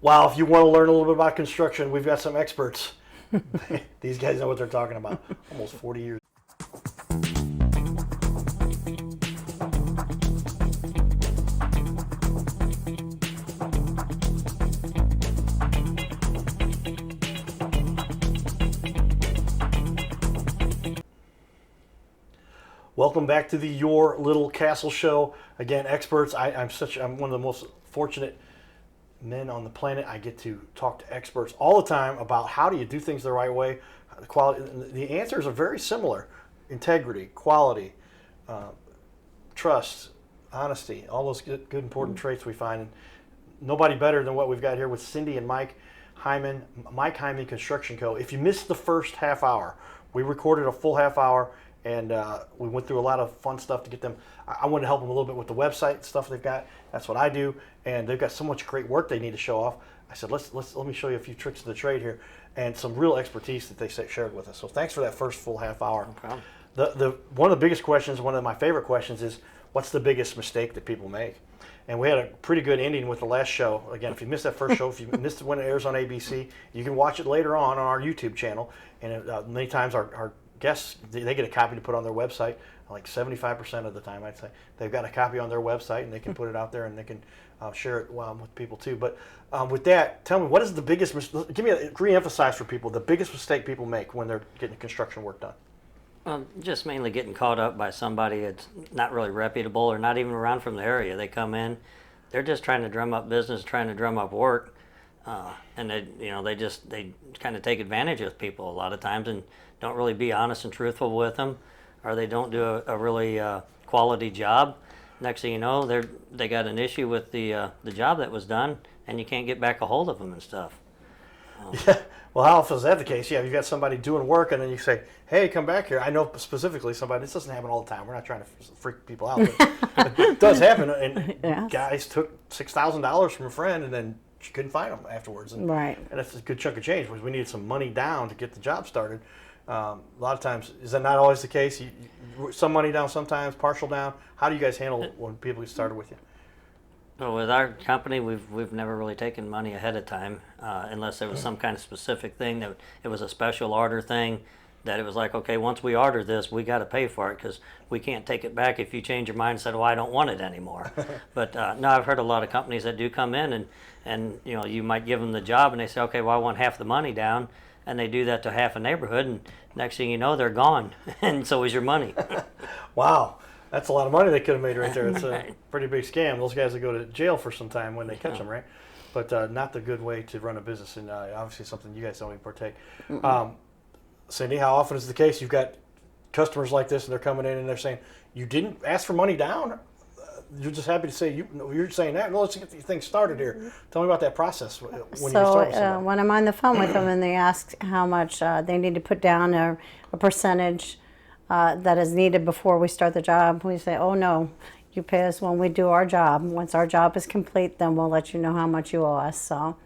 Wow, if you want to learn a little bit about construction, we've got some experts. These guys know what they're talking about. Almost 40 years. Welcome back to the Your Little Castle Show. Again, experts. I'm one of the most fortunate men on the planet. I get to talk to experts all the time about how do you do things the right way. The quality. The answers are very similar: integrity, quality, trust, honesty. All those good important traits we find. And nobody better than what we've got here with Cindy and Mike Heimann, Mike Heimann Construction Co. If you missed the first half hour, we recorded a full half hour. And we went through a lot of fun stuff to get them. I wanted to help them a little bit with the website stuff they've got. That's what I do, and they've got so much great work they need to show off. I said, let me show you a few tricks of the trade here, and some real expertise that they shared with us. So thanks for that first full half hour. No problem. One of the biggest questions, one of my favorite questions, is what's the biggest mistake that people make? And we had a pretty good ending with the last show. Again, if you missed that first show, if you missed it when it airs on ABC, you can watch it later on our YouTube channel. And many times our guests, they get a copy to put on their website. Like 75% of the time, I'd say they've got a copy on their website, and they can put it out there, and they can share it with people too. But with that, tell me, what is the biggest? Give me re-emphasize for people the biggest mistake people make when they're getting construction work done. Well, just mainly getting caught up by somebody that's not really reputable or not even around from the area. They come in, they're just trying to drum up business, trying to drum up work, and they kind of take advantage of people a lot of times and don't really be honest and truthful with them, or they don't do a really quality job. Next thing you know, they got an issue with the job that was done, and you can't get back a hold of them and stuff. Yeah. Well, how often is that the case? Yeah, you've got somebody doing work, and then you say, "Hey, come back here." I know specifically somebody. This doesn't happen all the time. We're not trying to freak people out, but it does happen. And yes. Guys took $6,000 from a friend, and then she couldn't find them afterwards. And, right. And that's a good chunk of change because we needed some money down to get the job started. A lot of times, is that not always the case? Some money down, sometimes partial down. How do you guys handle it when people get started with you? Well, with our company, we've never really taken money ahead of time, unless there was some kind of specific thing that it was a special order thing. That it was like, okay, once we order this, we got to pay for it because we can't take it back if you change your mind and said, "Well, I don't want it anymore." But no, I've heard a lot of companies that do come in and you might give them the job and they say, "Okay, well, I want half the money down." And they do that to half a neighborhood, and next thing you know, they're gone, and so is your money. Wow, that's a lot of money they could have made right there. It's a pretty big scam. Those guys will go to jail for some time when they catch them, right? But not the good way to run a business, and obviously something you guys don't even partake. Cindy, how often is the case you've got customers like this, and they're coming in and they're saying, "You didn't ask for money down"? You're just happy to say you're saying that. No, let's get things started here. Tell me about that process when you start with somebody. When I'm on the phone with them and they ask how much they need to put down a percentage that is needed before we start the job, we say, "Oh no, you pay us when we do our job. Once our job is complete, then we'll let you know how much you owe us." So,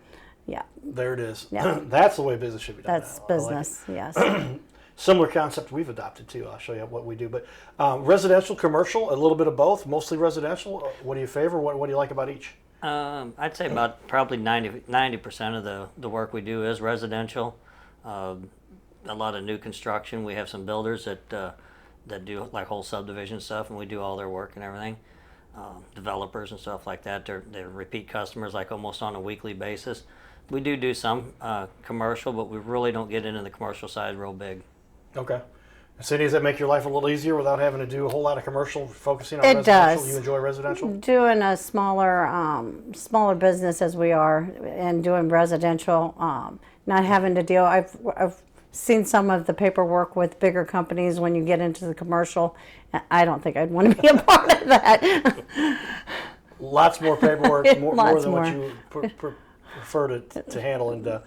yeah. There it is. Yeah. That's the way business should be done. That's business, yes. Similar concept we've adopted too. I'll show you what we do. But residential, commercial, a little bit of both. Mostly residential. What do you favor? What do you like about each? I'd say about probably 90% of the work we do is residential. A lot of new construction. We have some builders that do like whole subdivision stuff, and we do all their work and everything. Developers and stuff like that. They're repeat customers like almost on a weekly basis. We do some commercial, but we really don't get into the commercial side real big. Okay. Cindy, does that make your life a little easier without having to do a whole lot of commercial, focusing on it residential? Does. You enjoy residential? Doing a smaller business as we are and doing residential, not having to deal. I've seen some of the paperwork with bigger companies when you get into the commercial. I don't think I'd want to be a part of that. Lots more paperwork, more than more. what you prefer to handle, and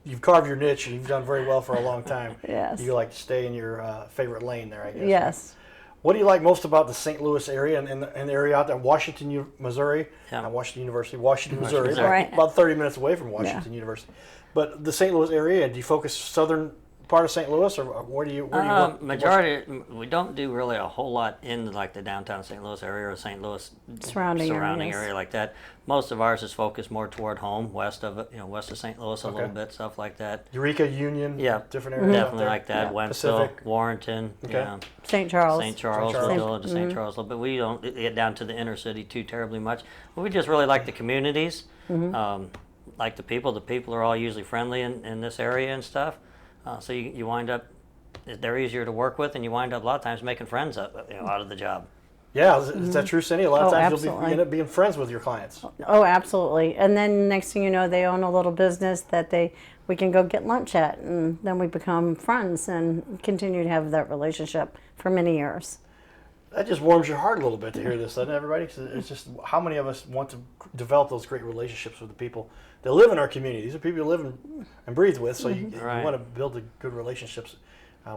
you've carved your niche, and you've done very well for a long time. Yes. You like to stay in your favorite lane there, I guess. Yes. What do you like most about the St. Louis area and the area out there, Washington, Missouri? Yeah. Not Washington University, Washington, Missouri. Right. About 30 minutes away from Washington University. But the St. Louis area, do you focus southern part of St. Louis, or where do you work? Majority, we don't do really a whole lot in like the downtown St. Louis area or St. Louis Surrounding areas. area like that. Most of ours is focused more toward home, west of it, west of St. Louis a little bit, stuff like that. Eureka, Union, Yeah, different areas. definitely like that. Yeah. Wentzville, Pacific. Warrenton, Okay. St. Charles. St. Charles, St. the Charles. village of St. Charles, but we don't get down to the inner city too terribly much. But we just really like the communities, like the people. The people are all usually friendly in this area and stuff. So you wind up, they're easier to work with, and you wind up a lot of times making friends out of the job. Yeah, is that true, Cindy? A lot of times you end up being friends with your clients. Oh, absolutely. And then next thing you know, they own a little business that we can go get lunch at, and then we become friends and continue to have that relationship for many years. That just warms your heart a little bit to hear this, doesn't it, everybody? 'Cause it's just how many of us want to develop those great relationships with the people that live in our community. These are people you live and breathe with, so you want to build good relationships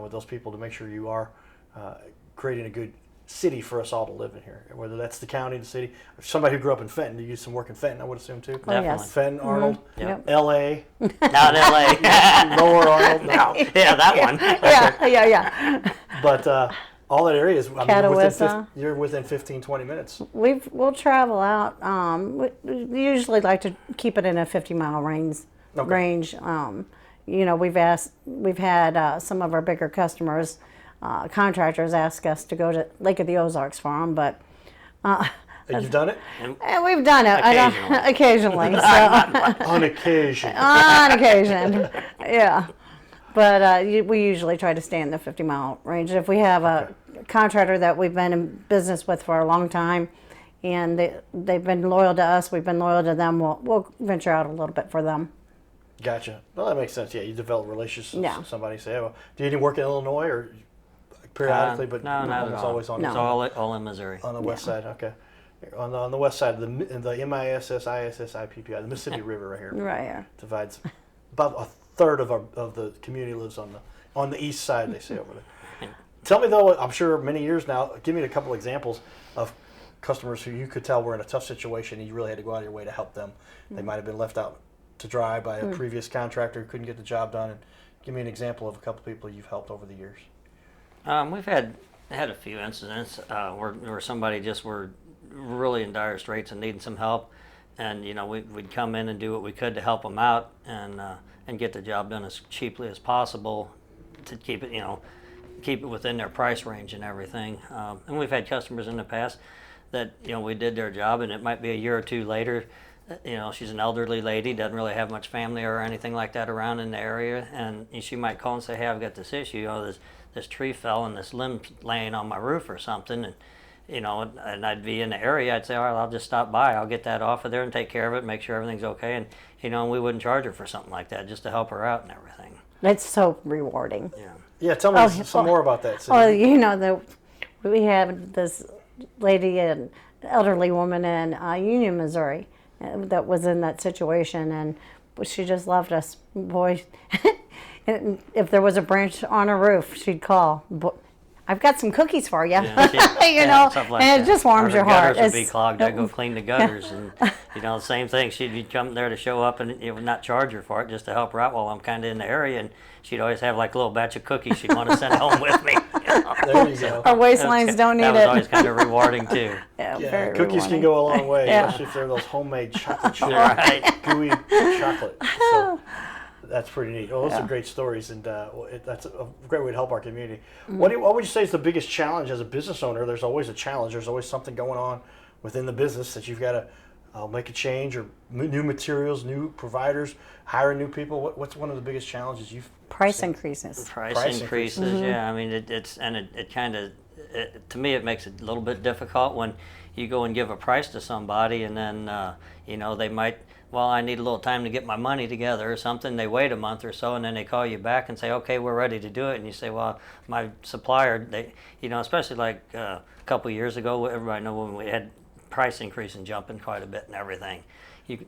with those people to make sure you are creating a good city for us all to live in here, whether that's the county, the city. If somebody who grew up in Fenton, you used some work in Fenton, I would assume too. Oh, yes. Fenton, Arnold, Yep. L.A., Not LA. Lower Arnold. No. Yeah, that one. Yeah. But all that area is, Catawissa. you're within 15, 20 minutes. We'll travel out. We usually like to keep it in a 50-mile range. We've had some of our bigger customers, contractors, ask us to go to Lake of the Ozarks for them, but And you've done it? and we've done it. Occasionally. So. On occasion. On occasion, yeah. But we usually try to stay in the 50-mile range. If we have a contractor that we've been in business with for a long time, and they've been loyal to us, we've been loyal to them, we'll venture out a little bit for them. Gotcha. Well, that makes sense. Yeah, you develop relationships Yeah. with somebody. Say, well, do you any work in Illinois or periodically? But no, not at it's all. always on, It's all in Missouri. on the west side. Okay. On the west side, the MISS, ISS, IPPI, the Mississippi River right here. Right here. Divides about a third of the community lives on the east side. They say over there. Tell me though, I'm sure many years now. Give me a couple examples of customers who you could tell were in a tough situation and you really had to go out of your way to help them. They might have been left out to dry by a previous contractor who couldn't get the job done. And give me an example of a couple people you've helped over the years. We've had a few incidents where somebody just were really in dire straits and needing some help, and we'd come in and do what we could to help them out and get the job done as cheaply as possible to keep it within their price range and everything. And we've had customers in the past that we did their job, and it might be a year or two later. She's an elderly lady, doesn't really have much family or anything like that around in the area, and she might call and say, "Hey, I've got this issue. This tree fell and this limb laying on my roof or something," and and I'd be in the area. I'd say, "All right, I'll just stop by. I'll get that off of there and take care of it, make sure everything's okay." And we wouldn't charge her for something like that, just to help her out and everything. It's so rewarding. Yeah. Yeah, tell me some more about that. Well, we have this lady, an elderly woman in Union, Missouri, that was in that situation, and she just loved us. Boy, and if there was a branch on her roof, she'd call. I've got some cookies for you. Yeah, stuff like and that. it just warms Or your the heart. gutters would be clogged. I'd go clean the gutters, and the same thing. She'd come there to show up, and it would not charge her for it, just to help her out while I'm kind of in the area. And she'd always have like a little batch of cookies she'd want to send home with me. There you go. Our waistlines don't need that was it. always kind of rewarding too. Yeah, Yeah, very cookies rewarding. can go a long way, Yeah. especially if they're those homemade chocolate chip, Right. gooey chocolate. So that's pretty neat. Oh, those are great stories, and that's a great way to help our community. What would you say is the biggest challenge as a business owner? There's always a challenge. There's always something going on within the business that you've got to make a change, or new materials, new providers, hiring new people. What's one of the biggest challenges you've Price seen? increases. Price increases, yeah. I mean, it kind of, to me, it makes it a little bit difficult when you go and give a price to somebody, and then they might, well, I need a little time to get my money together or something. They wait a month or so, and then they call you back and say, "Okay, we're ready to do it." And you say, "Well, my supplier," especially like a couple of years ago, everybody know when we had price increase and jumping quite a bit and everything.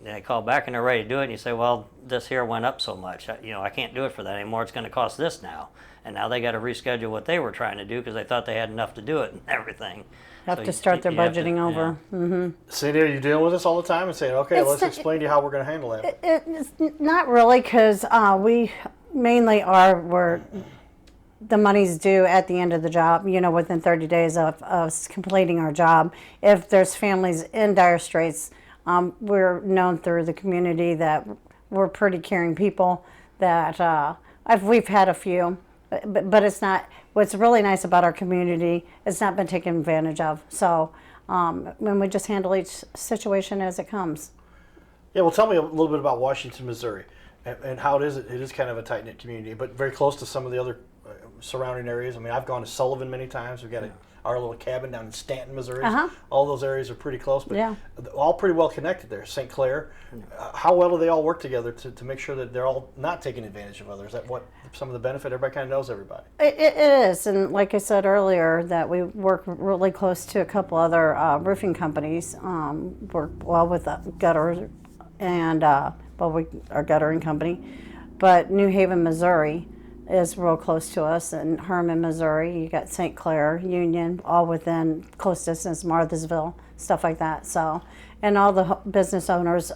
They call back and they're ready to do it, and you say, "Well, this here went up so much. I can't do it for that anymore. It's going to cost this now." And now they got to reschedule what they were trying to do because they thought they had enough to do it and everything. Have So to start their you have to- budgeting over. yeah. Cindy, are you dealing with this all the time and saying, "Okay, It's let's the- explain to you how we're going to handle that"? It's not really, because mainly are where the money's due at the end of the job, within 30 days of us completing our job. If there's families in dire straits, we're known through the community that we're pretty caring people, that we've had a few, but it's not, what's really nice about our community, it's not been taken advantage of. So when we just handle each situation as it comes. Yeah, well, tell me a little bit about Washington, Missouri, and how it is. It is kind of a tight-knit community, but very close to some of the other surrounding areas. I mean, I've gone to Sullivan many times. We've got our little cabin down in Stanton, Missouri. All those areas are pretty close, but all pretty well connected there. St. Clair, how well do they all work together to make sure that they're all not taking advantage of others? Is that what some of the benefit? Everybody kind of knows everybody. It is, and like I said earlier, that we work really close to a couple other roofing companies. Work well with gutters and our guttering company, but New Haven, Missouri is real close to us, and Heimann, Missouri. You got St. Clair, Union, all within close distance, Marthasville, stuff like that. So, and all the business owners,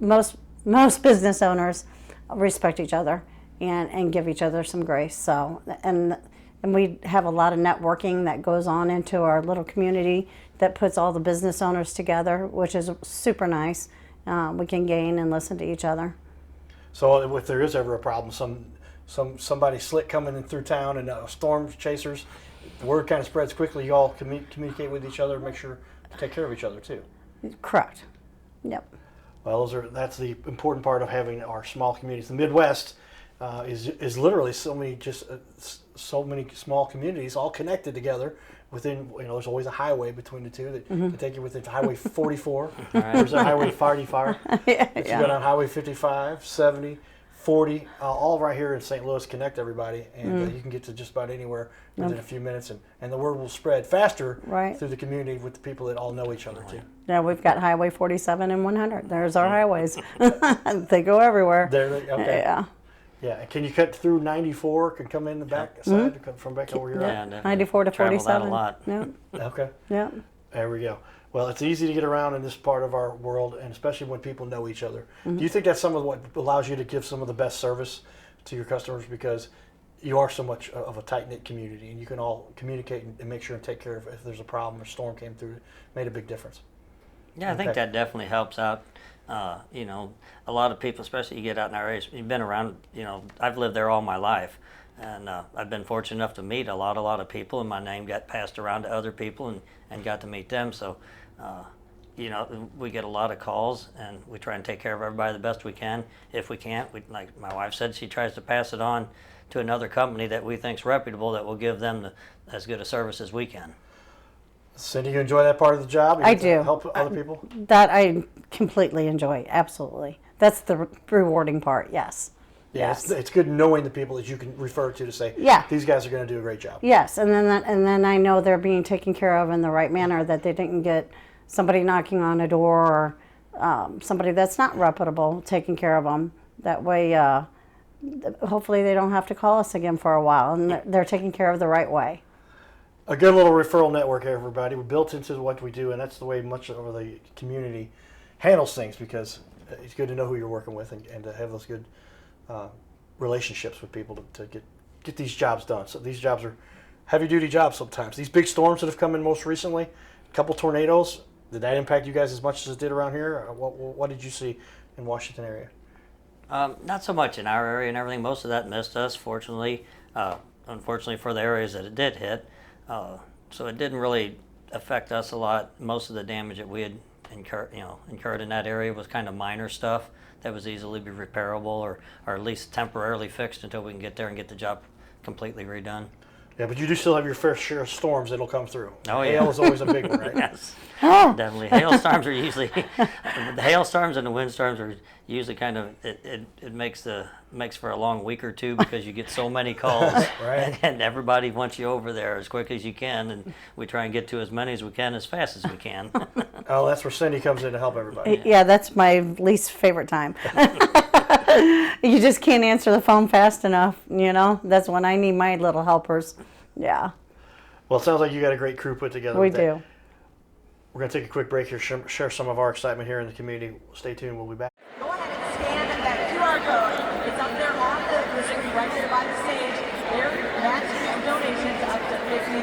most business owners respect each other and give each other some grace. So, and we have a lot of networking that goes on into our little community that puts all the business owners together, which is super nice. We can gain and listen to each other. So, if there is ever a problem, somebody slick coming in through town and storm chasers, the word kind of spreads quickly. You all communicate with each other and make sure to take care of each other too. Correct. Yep. Well, that's the important part of having our small communities. The Midwest is literally so many small communities all connected together. Within, there's always a highway between the two that can take you within Highway 44. There's a Highway 45. You go down Highway 55, 70. 40, all right here in St. Louis connect everybody, and you can get to just about anywhere within a few minutes, and the word will spread faster through the community with the people that all know each other too. Yeah, we've got Highway 47 and 100. There's our highways. They go everywhere. Okay. Yeah. Yeah, can you cut through 94? Can come in the back side to come from back over here? Yeah, 94 to 47. That a lot. Yeah. Okay. Yeah. There we go. Well, it's easy to get around in this part of our world, and especially when people know each other. Do you think that's some of what allows you to give some of the best service to your customers, because you are so much of a tight-knit community, and you can all communicate and make sure and take care of if there's a problem or storm came through? It made a big difference. Yeah, I think that definitely helps out. A lot of people, especially you get out in our areas, you've been around, I've lived there all my life. And I've been fortunate enough to meet a lot of people, and my name got passed around to other people and got to meet them. So, we get a lot of calls, and we try and take care of everybody the best we can. If we can't, like my wife said, she tries to pass it on to another company that we think's reputable that will give them as good a service as we can. Cindy, you enjoy that part of the job? I do. Help other people? That I completely enjoy, absolutely. That's the rewarding part, yes. Yeah, yes. It's good knowing the people that you can refer to say, these guys are going to do a great job. Yes, and then I know they're being taken care of in the right manner, that they didn't get somebody knocking on a door or somebody that's not reputable taking care of them. That way, hopefully they don't have to call us again for a while, and they're taken care of the right way. A good little referral network, everybody. We're built into what we do, and that's the way much of the community handles things, because it's good to know who you're working with and to have those good relationships with people to get these jobs done. So these jobs are heavy-duty jobs sometimes. These big storms that have come in most recently, a couple tornadoes, did that impact you guys as much as it did around here? What did you see in Washington area? Not so much in our area and everything. Most of that missed us, fortunately. Unfortunately for the areas that it did hit. So it didn't really affect us a lot. Most of the damage that we had incurred in that area was kind of minor stuff that was easily be repairable or at least temporarily fixed until we can get there and get the job completely redone. Yeah, but you do still have your fair share of storms that'll come through. Oh, yeah. Hail is always a big one, right? Yes, definitely. Hailstorms are usually, the hailstorms and the windstorms are usually kind of, it makes for a long week or two, because you get so many calls and everybody wants you over there as quick as you can, and we try and get to as many as we can as fast as we can. Oh, that's where Cindy comes in to help everybody. Yeah, that's my least favorite time. You just can't answer the phone fast enough, That's when I need my little helpers. Yeah. Well, it sounds like you got a great crew put together. We do. We're going to take a quick break here, share some of our excitement here in the community. Stay tuned. We'll be back. Go ahead and scan that QR code. It's up there on the right here by the stage. They're matching donations up to $50,000.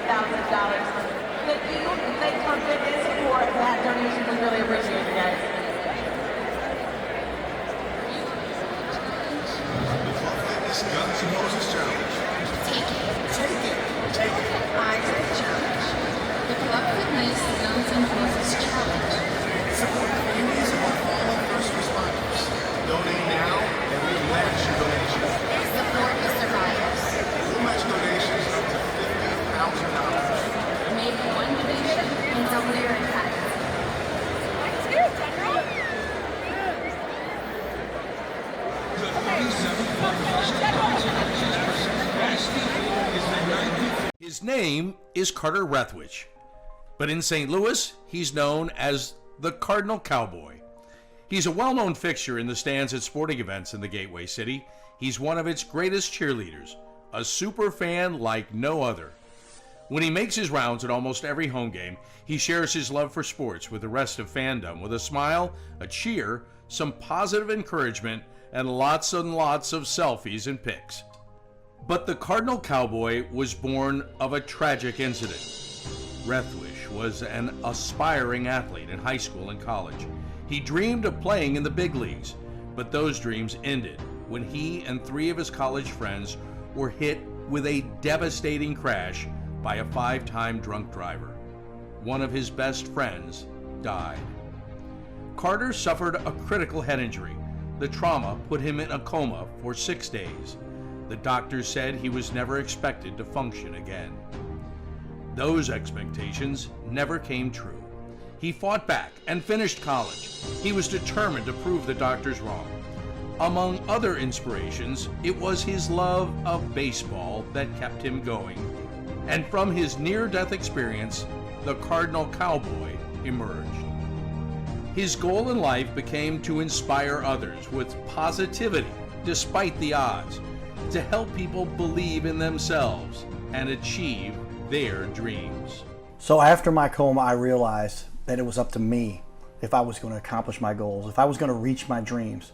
Thank you, and thanks for fitness for that donation. We really appreciate it, guys. Guns N' Roses Challenge. Take it. I take challenge. The Club Fitness Guns N' Roses Challenge. Support families of our fallen first responders. Donate now and we match your donation. Support the survivors. We'll match donations up to $50,000. Make one donation and double your impact. His name is Carter Rathwich, but in St. Louis, he's known as the Cardinal Cowboy. He's a well-known fixture in the stands at sporting events in the Gateway City. He's one of its greatest cheerleaders, a super fan like no other. When he makes his rounds at almost every home game, he shares his love for sports with the rest of fandom with a smile, a cheer, some positive encouragement, and lots and lots of selfies and pics. But the Cardinal Cowboy was born of a tragic incident. Rathwich was an aspiring athlete in high school and college. He dreamed of playing in the big leagues, but those dreams ended when he and 3 of his college friends were hit with a devastating crash by a 5-time drunk driver. One of his best friends died. Carter suffered a critical head injury. The trauma put him in a coma for 6 days. The doctors said he was never expected to function again. Those expectations never came true. He fought back and finished college. He was determined to prove the doctors wrong. Among other inspirations, it was his love of baseball that kept him going. And from his near-death experience, the Cardinal Cowboy emerged. His goal in life became to inspire others with positivity despite the odds, to help people believe in themselves and achieve their dreams. So after my coma, I realized that it was up to me if I was going to accomplish my goals, if I was going to reach my dreams.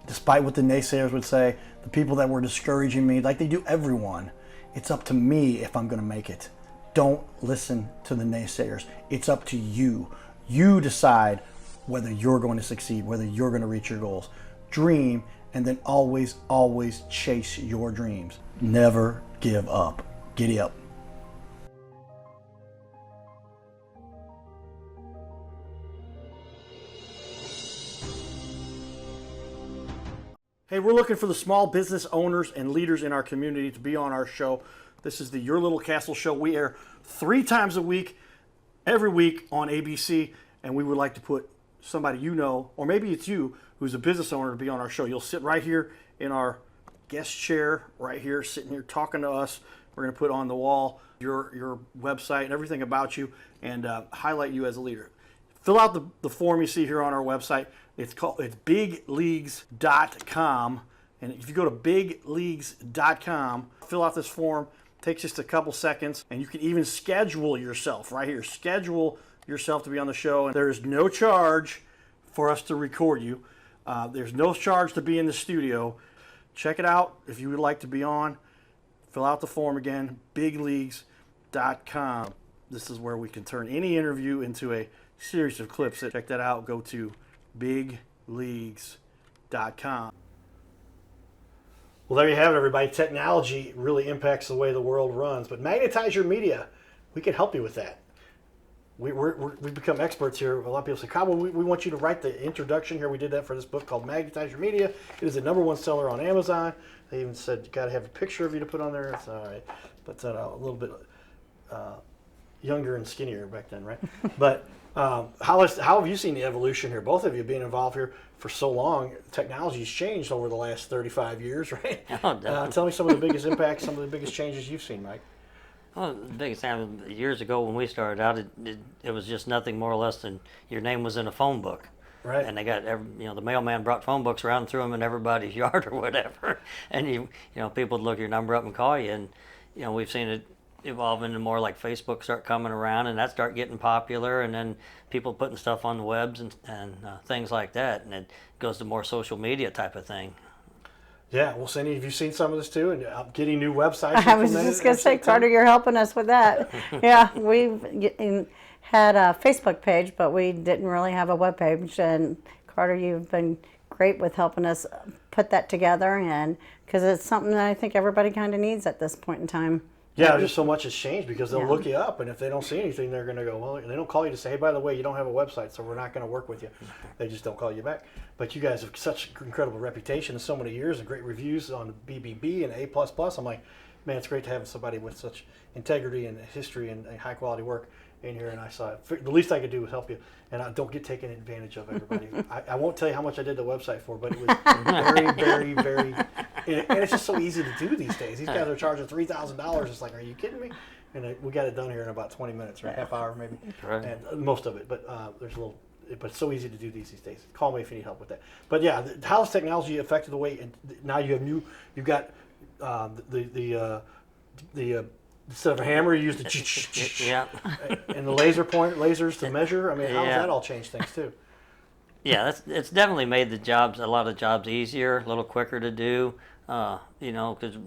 Despite what the naysayers would say, the people that were discouraging me, like they do everyone, it's up to me if I'm going to make it. Don't listen to the naysayers. It's up to you. You decide whether you're going to succeed, whether you're going to reach your goals. Dream, and then always, always chase your dreams. Never give up. Giddy up. Hey, we're looking for the small business owners and leaders in our community to be on our show. This is the Your Little Castle Show. We air 3 times a week, every week on ABC, and we would like to put somebody you know, or maybe it's you, who's a business owner, to be on our show. You'll sit right here in our guest chair, right here, sitting here talking to us. We're going to put on the wall your website and everything about you, and highlight you as a leader. Fill out the form you see here on our website. It's bigleagues.com, and if you go to bigleagues.com, fill out this form. It takes just a couple seconds, and you can even schedule yourself right here. Schedule yourself to be on the show, and there is no charge for us to record you. There's no charge to be in the studio. Check it out if you would like to be on. Fill out the form again, bigleagues.com. This is where we can turn any interview into a series of clips. Check that out. Go to bigleagues.com. Well, there you have it, everybody. Technology really impacts the way the world runs, but Magnetize Your Media, we can help you with that. We've become experts here. A lot of people say, Cowboy, we want you to write the introduction here. We did that for this book called Magnetize Your Media. It is the #1 seller on Amazon. They even said you got to have a picture of you to put on there. It's all right, but a little bit younger and skinnier back then, right? But how have you seen the evolution here? Both of you being involved here for so long. Technology's changed over the last 35 years, right? Oh, tell me some of the biggest impacts, some of the biggest changes you've seen, Mike. Well, the biggest time, years ago when we started out, it was just nothing more or less than your name was in a phone book. Right. And they got the mailman brought phone books around and threw them in everybody's yard or whatever. And people would look your number up and call you. And we've seen it evolve into more like Facebook start coming around, and that start getting popular, and then people putting stuff on the webs and things like that, and it goes to more social media type of thing. Yeah, well, Cindy, have you seen some of this too? And getting new websites. I was just going to say, Carter, you're helping us with that. Yeah, we've had a Facebook page, but we didn't really have a web page. And Carter, you've been great with helping us put that together, and because it's something that I think everybody kind of needs at this point in time. Yeah, just so much has changed because they'll Yeah. look you up, and if they don't see anything, they're going to go, well, and they don't call you to say, hey, by the way, you don't have a website, so we're not going to work with you. They just don't call you back. But you guys have such incredible reputation in so many years and great reviews on BBB and A++. I'm like, man, it's great to have somebody with such integrity and history and high quality work in here. And I saw it. The least I could do was help you, and I don't get taken advantage of, everybody. I won't tell you how much I did the website for, but it was very, very, very. And it's just so easy to do these days. These guys are charging $3,000. It's like, are you kidding me? And we got it done here in about 20 minutes or a half hour maybe, Right. and most of it. But there's a little. But it's so easy to do these days. Call me if you need help with that. But yeah, how has technology affected the way? And now you have you've got the instead of a hammer, you use the Yeah. and the lasers to measure. I mean, how has Yeah. that all changed things too? Yeah, it's definitely made a lot of jobs easier, a little quicker to do. Because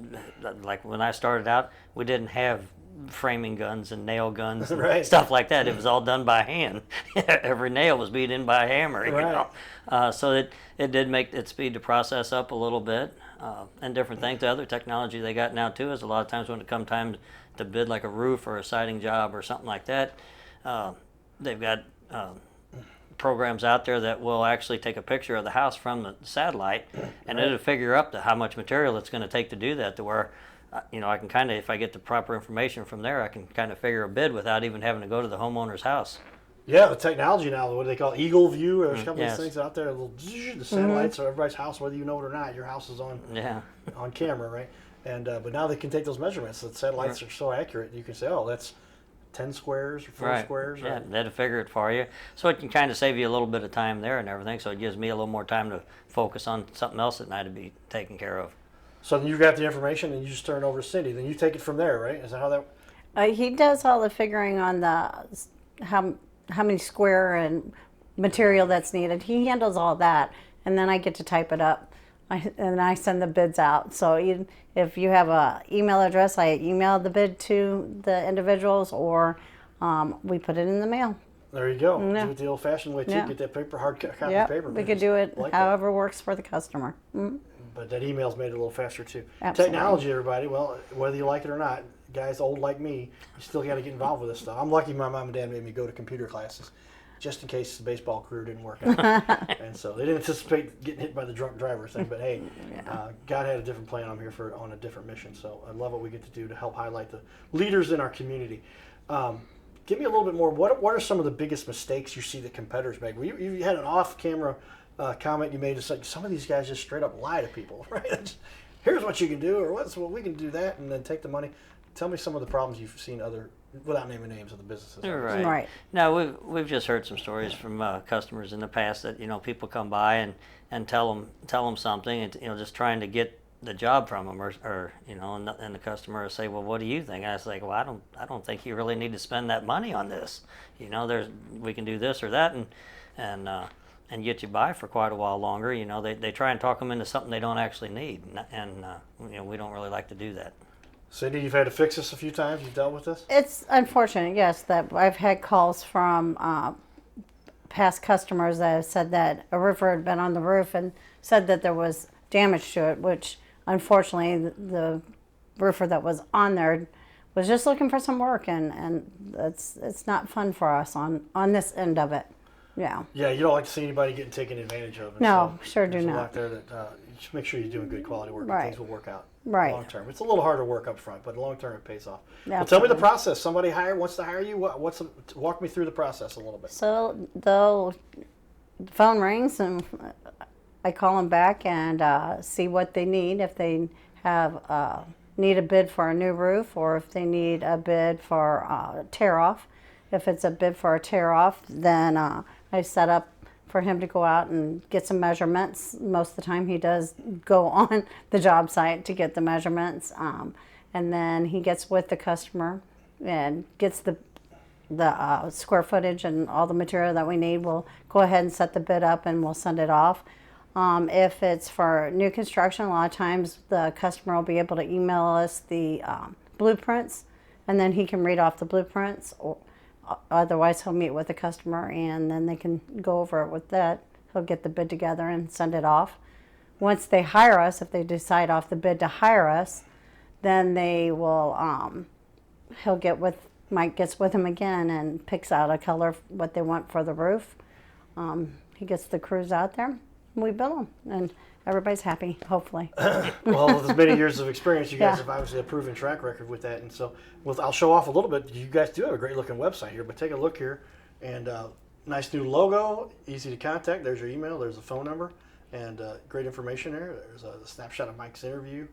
like when I started out, we didn't have framing guns and nail guns and Right. stuff like that. It was all done by hand. Every nail was beat in by a hammer. So it did make it speed the process up a little bit, and different things. The other technology they got now too is a lot of times when it comes time to bid like a roof or a siding job or something like that, they've got programs out there that will actually take a picture of the house from the satellite, and it'll figure up how much material it's going to take to do that, to where I can kind of, if I get the proper information from there, I can kind of figure a bid without even having to go to the homeowner's house. Yeah, the technology now, what do they call it? Eagle View? There's a couple Yes. of these things out there. The satellites are everybody's house, whether you know it or not. Your house is on Yeah. on camera, right? And but now they can take those measurements. The satellites are so accurate. You can say, oh, that's 10 squares or 4 squares. Yeah, Right? that'll figure it for you. So it can kind of save you a little bit of time there and everything. So it gives me a little more time to focus on something else that night to be taken care of. So then you got the information and you just turn it over to Cindy. Then you take it from there, right? Is that how that? He does all the figuring on the how many square and material that's needed. He handles all that, and then I get to type it up, and I send the bids out. So if you have a email address, I email the bid to the individuals, or we put it in the mail. There you go. Yeah. Do it the old-fashioned way too. Yeah. Get that hard copy Yep, paper. we could do it Like that. however works for the customer. But that email's made it a little faster too. Absolutely. Technology, everybody. Well, whether you like it or not, guys old like me, you still got to get involved with this stuff. I'm lucky my mom and dad made me go to computer classes, just in case the baseball career didn't work out. And so they didn't anticipate getting hit by the drunk driver thing. But hey, God had a different plan. I'm here on a different mission. So I love what we get to do to help highlight the leaders in our community. Give me a little bit more. What are some of the biggest mistakes you see the competitors make? You had an off-camera comment you made. It's like some of these guys just straight up lie to people, right? Here's what you can do, or we can do that, and then take the money. Tell me some of the problems you've seen without naming names of the businesses. Right. No, we've just heard some stories from customers in the past that people come by and tell them something, and just trying to get the job from them, or and the customer will say, well, what do you think? And I was like, well, I don't think you really need to spend that money on this. We can do this or that, and get you by for quite a while longer. They try and talk them into something they don't actually need, and we don't really like to do that. Cindy, you've had to fix this a few times. You've dealt with this. It's unfortunate, yes, that I've had calls from past customers that have said that a roofer had been on the roof and said that there was damage to it, which unfortunately the roofer that was on there was just looking for some work, and it's not fun for us on this end of it. Yeah. Yeah, you don't like to see anybody getting taken advantage of. And No, so sure do there's a not. lot there that you just make sure you're doing good quality work. And Right. things will work out. Right. Long term, it's a little harder work up front, but long term it pays off. Well, tell me Absolutely. the process. Somebody wants to hire you. Walk me through the process a little bit. So the phone rings and I call them back and see what they need. If they have need a bid for a new roof, or if they need a bid for tear off. If it's a bid for a tear off, then I set up for him to go out and get some measurements. Most of the time he does go on the job site to get the measurements, and then he gets with the customer and gets the square footage and all the material that we need. We'll go ahead and set the bid up and we'll send it off. If it's for new construction, a lot of times the customer will be able to email us the blueprints, and then he can read off the blueprints. Or otherwise, he'll meet with the customer, and then they can go over it with that. He'll get the bid together and send it off. Once they hire us, if they decide off the bid to hire us, then they will. Mike gets with him again and picks out a color what they want for the roof. He gets the crews out there. We bill them, and everybody's happy, hopefully. Well, with as many years of experience, you guys Yeah. have obviously a proven track record with that. And so, I'll show off a little bit. You guys do have a great looking website here, but take a look here. And nice new logo, easy to contact. There's your email, there's a phone number, and great information there. There's a snapshot of Mike's interview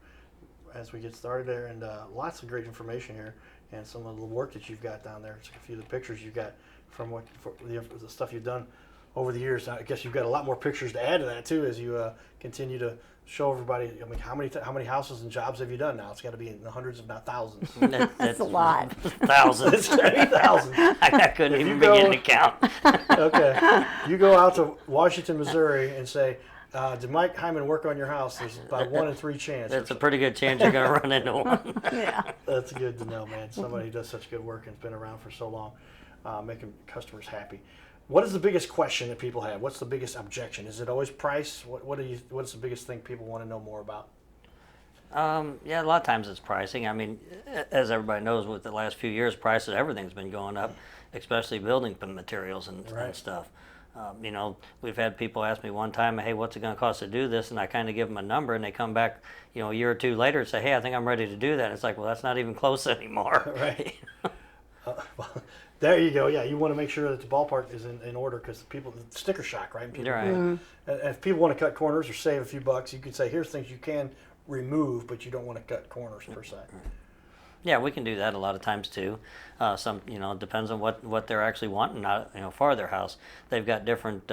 as we get started there, and lots of great information here. And some of the work that you've got down there. It's a few of the pictures you've got from the stuff you've done over the years. I guess you've got a lot more pictures to add to that too as you continue to show everybody. I mean, how many houses and jobs have you done now? It's got to be in the hundreds, if not thousands. That's a lot. Thousands. It's got to be thousands. I couldn't If even you begin go- to count. Okay, you go out to Washington, Missouri, and say, "Did Mike Heimann work on your house?" There's about 1 in 3 chance. That's a pretty good chance you're going to run into one. Yeah. That's good to know, man. Somebody who does such good work and has been around for so long, making customers happy. What is the biggest question that people have? What's the biggest objection? Is it always price? What's the biggest thing people want to know more about? Yeah, a lot of times it's pricing. I mean, as everybody knows, with the last few years, prices, everything's been going up, especially building materials and stuff. You know, we've had people ask me one time, hey, what's it going to cost to do this? And I kind of give them a number, and they come back, you know, a year or two later and say, hey, I think I'm ready to do that. And it's like, well, that's not even close anymore. Right. There you go. Yeah, you want to make sure that the ballpark is in order because sticker shock, right? People, You're right. and if people want to cut corners or save a few bucks, you could say, here's things you can remove, but you don't want to cut corners per se. Yeah, we can do that a lot of times too. Some, you know, it depends on what they're actually wanting, for their house. They've got different,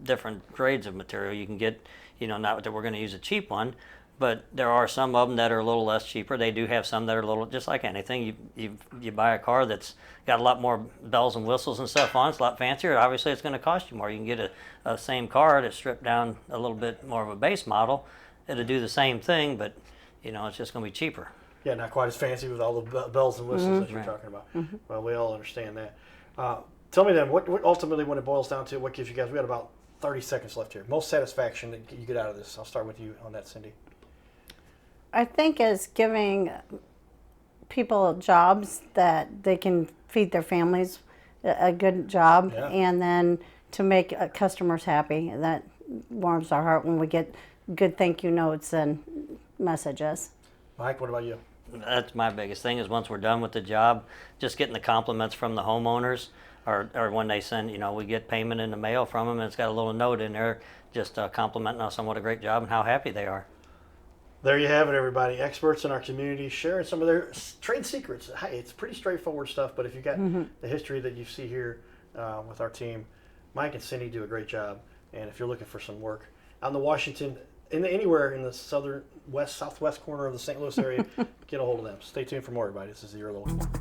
different grades of material. You can get, not that we're going to use a cheap one, but there are some of them that are a little less cheaper. They do have some that are a little, just like anything. You buy a car that's got a lot more bells and whistles and stuff on it, it's a lot fancier. Obviously, it's going to cost you more. You can get a same car that's stripped down a little bit more of a base model. It'll do the same thing, but it's just going to be cheaper. Yeah, not quite as fancy with all the bells and whistles that you're talking about. Well, we all understand that. Tell me then, what ultimately, when it boils down to it, what gives you guys, we got about 30 seconds left here, most satisfaction that you get out of this? I'll start with you on that, Cindy. I think is giving people jobs that they can feed their families a good job, and then to make customers happy. That warms our heart when we get good thank you notes and messages. Mike, what about you? That's my biggest thing is once we're done with the job, just getting the compliments from the homeowners, or when they send, we get payment in the mail from them, and it's got a little note in there just complimenting us on what a great job and how happy they are. There you have it, everybody. Experts in our community sharing some of their trade secrets. Hey, it's pretty straightforward stuff, but if you've got the history that you see here with our team, Mike and Cindy do a great job. And if you're looking for some work out in the Washington, anywhere in the southwest corner of the St. Louis area, get a hold of them. Stay tuned for more, everybody. This is Zero Local.